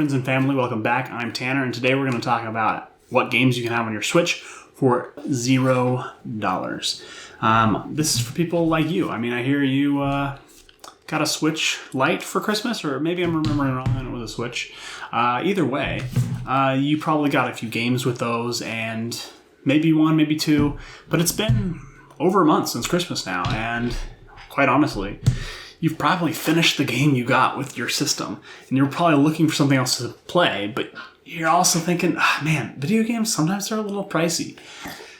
friends and family, welcome back. I'm Tanner, and today we're going to talk about what games you can have on your Switch for $0. This is for people like you. I mean, I hear you got a Switch Lite for Christmas, or maybe I'm remembering wrong and it was a Switch. Either way, you probably got a few games with those, and maybe one, maybe two, but it's been over a month since Christmas now, and quite honestly, you've probably finished the game you got with your system, and you're probably looking for something else to play, but you're also thinking, man, video games, sometimes they're a little pricey.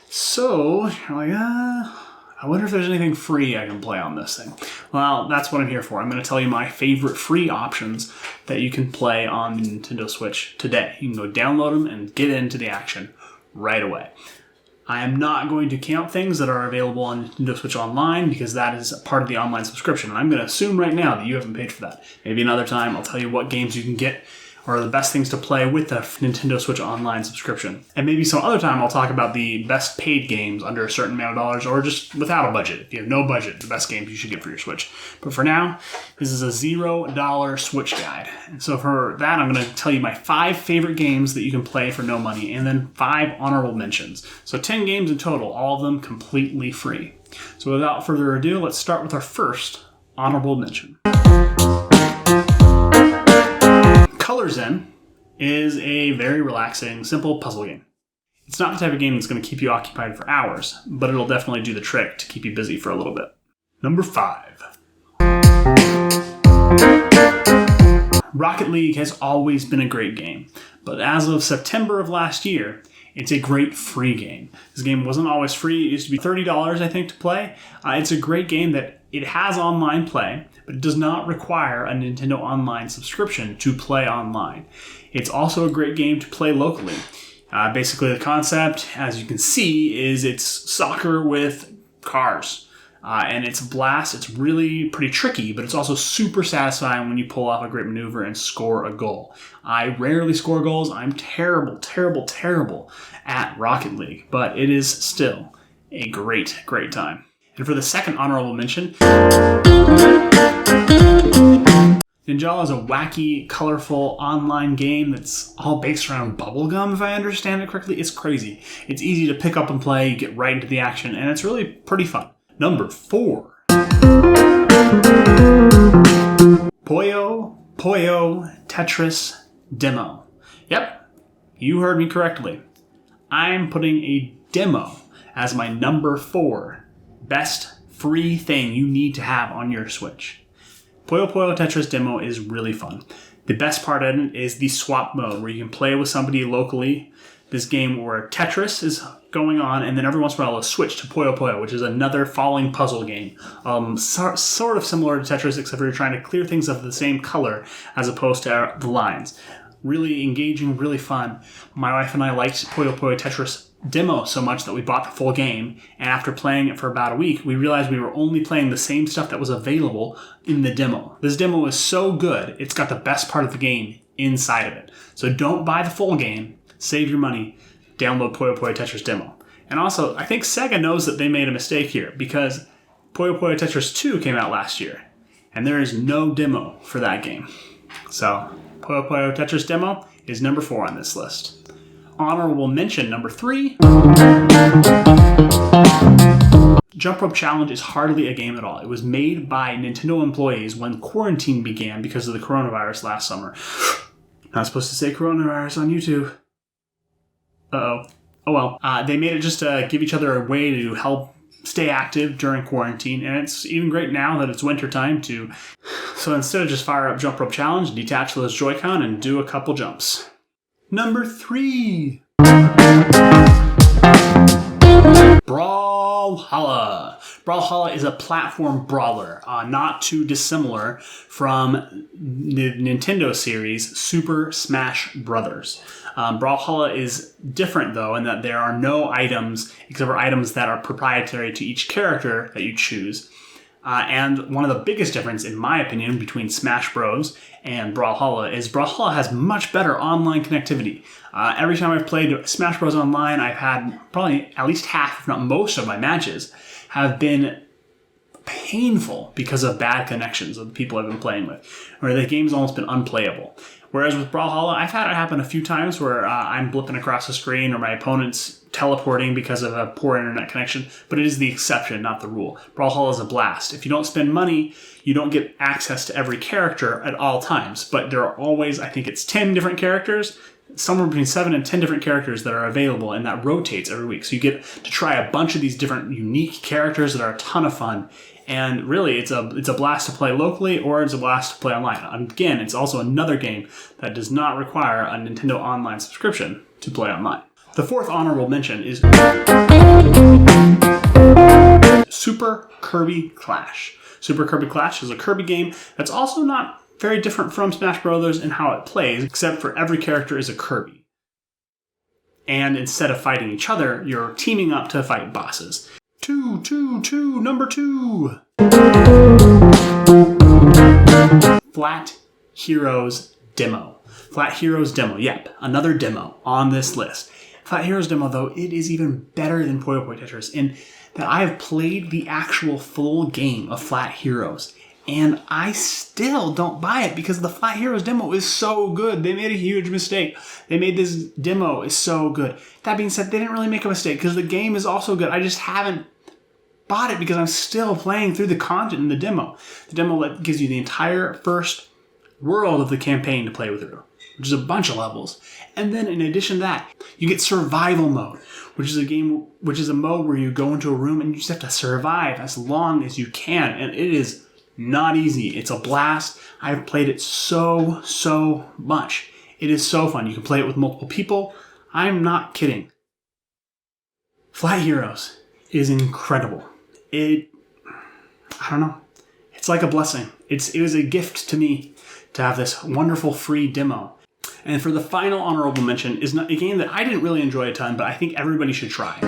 So, you're like, I wonder if there's anything free I can play on this thing. Well, that's what I'm here for. I'm going to tell you my favorite free options that you can play on the Nintendo Switch today. You can go download them and get into the action right away. I am not going to count things that are available on Nintendo Switch Online because that is part of the online subscription. And I'm going to assume right now that you haven't paid for that. Maybe another time I'll tell you what games you can get or the best things to play with the Nintendo Switch Online subscription. And maybe some other time I'll talk about the best paid games under a certain amount of dollars or just without a budget. If you have no budget, the best games you should get for your Switch. But for now, this is a $0 Switch guide. And so for that, I'm going to tell you my 5 favorite games that you can play for no money and then 5 honorable mentions. So 10 games in total, all of them completely free. So without further ado, let's start with our first honorable mention. Colors In is a very relaxing, simple puzzle game. It's not the type of game that's going to keep you occupied for hours, but it'll definitely do the trick to keep you busy for a little bit. Number 5. Rocket League has always been a great game, but as of September of last year, it's a great free game. This game wasn't always free. It used to be $30, I think, to play. It's a great game that it has online play, but it does not require a Nintendo Online subscription to play online. It's also a great game to play locally. Basically, the concept, as you can see, is it's soccer with cars. And it's a blast. It's really pretty tricky, but it's also super satisfying when you pull off a great maneuver and score a goal. I rarely score goals. I'm terrible at Rocket League, but it is still a great time. And for the second honorable mention, Ninjala is a wacky, colorful online game that's all based around bubblegum, if I understand it correctly. It's crazy. It's easy to pick up and play, you get right into the action, and it's really pretty fun. Number 4. Puyo Tetris Demo. Yep, you heard me correctly. I'm putting a demo as my number 4 best free thing you need to have on your Switch. Puyo Tetris Demo is really fun. The best part of it is the swap mode, where you can play with somebody locally. This game where Tetris is going on, and then every once in a while it'll switch to Puyo, which is another falling puzzle game. Sort of similar to Tetris, except for you're trying to clear things of the same color as opposed to the lines. Really engaging, really fun. My wife and I liked Puyo Tetris Demo so much that we bought the full game, and after playing it for about a week, we realized we were only playing the same stuff that was available in the demo. This demo is so good, it's got the best part of the game inside of it. So don't buy the full game, save your money, download Puyo Tetris Demo. And also, I think Sega knows that they made a mistake here, because Puyo Tetris 2 came out last year, and there is no demo for that game. So, Puyo Tetris Demo is number 4 on this list. Honorable mention number 3. Jump Rope Challenge is hardly a game at all. It was made by Nintendo employees when quarantine began because of the coronavirus last summer. Not supposed to say coronavirus on YouTube. Uh-oh. Oh well. They made it just to give each other a way to help stay active during quarantine, and it's even great now that it's wintertime too. So instead of just fire up Jump Rope Challenge, detach those Joy-Con and do a couple jumps. Number 3. Brawlhalla. Brawlhalla is a platform brawler, not too dissimilar from the Nintendo series Super Smash Bros. Brawlhalla is different, though, in that there are no items, except for items that are proprietary to each character that you choose. And one of the biggest difference, in my opinion, between Smash Bros. And Brawlhalla is Brawlhalla has much better online connectivity. Every time I've played Smash Bros. Online, I've had probably at least half, if not most, of my matches have been painful because of bad connections of the people I've been playing with, where the game's almost been unplayable. Whereas with Brawlhalla, I've had it happen a few times where I'm blipping across the screen or my opponent's teleporting because of a poor internet connection, but it is the exception, not the rule. Brawlhalla is a blast. If you don't spend money, you don't get access to every character at all times, but there are always, I think it's 10 different characters, somewhere between 7 and 10 different characters that are available, and that rotates every week. So you get to try a bunch of these different unique characters that are a ton of fun. And really, it's a blast to play locally, or it's a blast to play online. Again, it's also another game that does not require a Nintendo Online subscription to play online. The fourth honorable mention is Super Kirby Clash. Super Kirby Clash is a Kirby game that's also not very different from Smash Bros. In how it plays, except for every character is a Kirby. And instead of fighting each other, you're teaming up to fight bosses. Number 2. Flat Heroes Demo. Flat Heroes Demo, yep, another demo on this list. Flat Heroes Demo, though, it is even better than Puyo Puyo Tetris in that I have played the actual full game of Flat Heroes, and I still don't buy it because the Flat Heroes Demo is so good. They made a huge mistake. They made this demo is so good. That being said, they didn't really make a mistake because the game is also good. I just haven't bought it because I'm still playing through the content in the demo. The demo gives you the entire first world of the campaign to play with through, which is a bunch of levels. And then in addition to that, you get survival mode, which is a mode where you go into a room and you just have to survive as long as you can. And it is not easy. It's a blast. I've played it so much. It is so fun. You can play it with multiple people. I'm not kidding. Flat Heroes is incredible. I don't know. It's like a blessing. It was a gift to me to have this wonderful free demo. And for the final honorable mention is a game that I didn't really enjoy a ton, but I think everybody should try.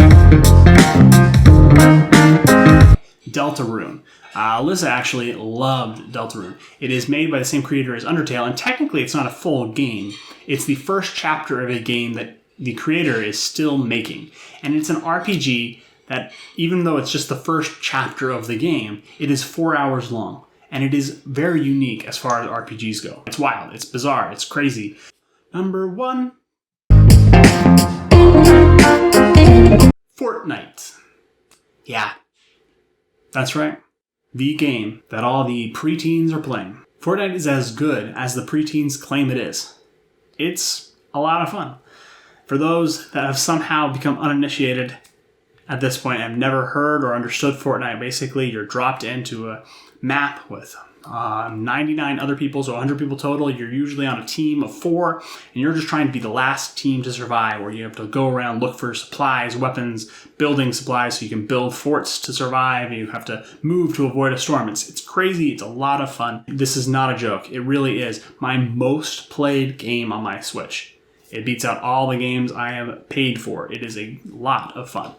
Deltarune. Alyssa actually loved Deltarune. It is made by the same creator as Undertale, and technically it's not a full game. It's the first chapter of a game that the creator is still making. And it's an RPG that, even though it's just the first chapter of the game, it is 4 hours long. And it is very unique as far as RPGs go. It's wild, it's bizarre, it's crazy. Number 1. Fortnite. Yeah, that's right. The game that all the preteens are playing. Fortnite is as good as the preteens claim it is. It's a lot of fun. For those that have somehow become uninitiated at this point and have never heard or understood Fortnite, basically you're dropped into a map with 99 other people, so 100 people total. You're usually on a team of 4, and you're just trying to be the last team to survive, where you have to go around, look for supplies, weapons, building supplies so you can build forts to survive, and you have to move to avoid a storm. It's crazy. It's a lot of fun. This is not a joke. It really is my most played game on my Switch. It beats out all the games I have paid for. It is a lot of fun.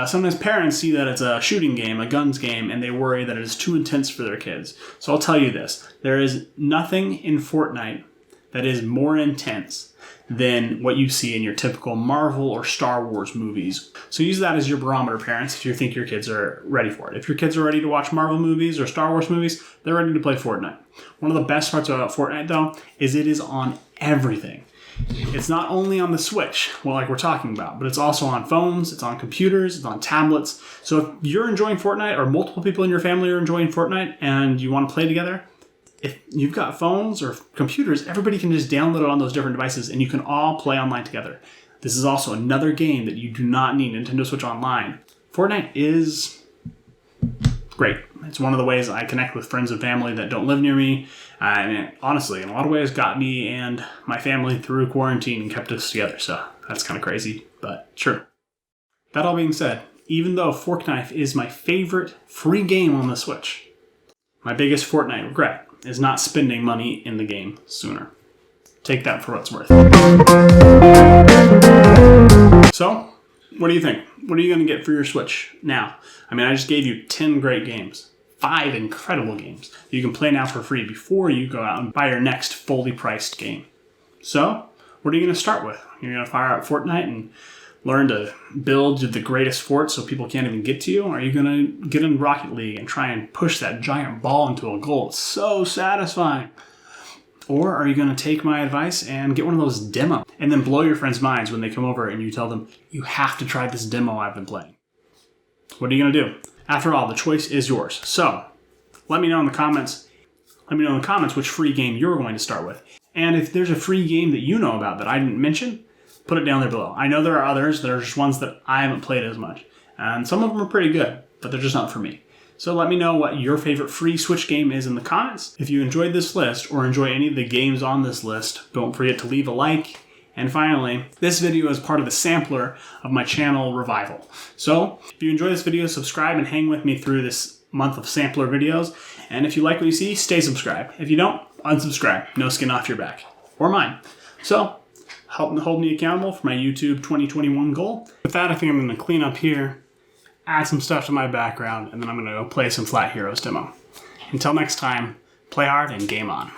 Sometimes parents see that it's a shooting game, a guns game, and they worry that it is too intense for their kids. So I'll tell you this. There is nothing in Fortnite that is more intense than what you see in your typical Marvel or Star Wars movies. So use that as your barometer, parents, if you think your kids are ready for it. If your kids are ready to watch Marvel movies or Star Wars movies, they're ready to play Fortnite. One of the best parts about Fortnite, though, is it is on everything. It's not only on the Switch, well, like we're talking about, but it's also on phones, it's on computers, it's on tablets. So if you're enjoying Fortnite, or multiple people in your family are enjoying Fortnite, and you want to play together, if you've got phones or computers, everybody can just download it on those different devices, and you can all play online together. This is also another game that you do not need Nintendo Switch Online. Fortnite is great. It's one of the ways I connect with friends and family that don't live near me. And it, honestly, in a lot of ways, got me and my family through quarantine and kept us together. So that's kind of crazy, but sure. That all being said, even though Fortnite is my favorite free game on the Switch, my biggest Fortnite regret is not spending money in the game sooner. Take that for what it's worth. So, what do you think? What are you going to get for your Switch now? I mean, I just gave you 10 great games. 5 incredible games that you can play now for free before you go out and buy your next fully priced game. So, what are you going to start with? You're going to fire out Fortnite and learn to build the greatest fort so people can't even get to you? Or are you going to get in Rocket League and try and push that giant ball into a goal? It's so satisfying. Or are you going to take my advice and get one of those demos and then blow your friends' minds when they come over and you tell them, you have to try this demo I've been playing? What are you going to do? After all, the choice is yours. So let me know in the comments. Let me know in the comments which free game you're going to start with. And if there's a free game that you know about that I didn't mention, put it down there below. I know there are others. There are just ones that I haven't played as much. And some of them are pretty good, but they're just not for me. So let me know what your favorite free Switch game is in the comments. If you enjoyed this list or enjoy any of the games on this list, don't forget to leave a like. And finally, this video is part of the sampler of my channel revival. So if you enjoy this video, subscribe and hang with me through this month of sampler videos. And if you like what you see, stay subscribed. If you don't, unsubscribe. No skin off your back. Or mine. So help hold me accountable for my YouTube 2021 goal. With that, I think I'm going to clean up here, add some stuff to my background, and then I'm going to go play some Flat Heroes demo. Until next time, play hard and game on.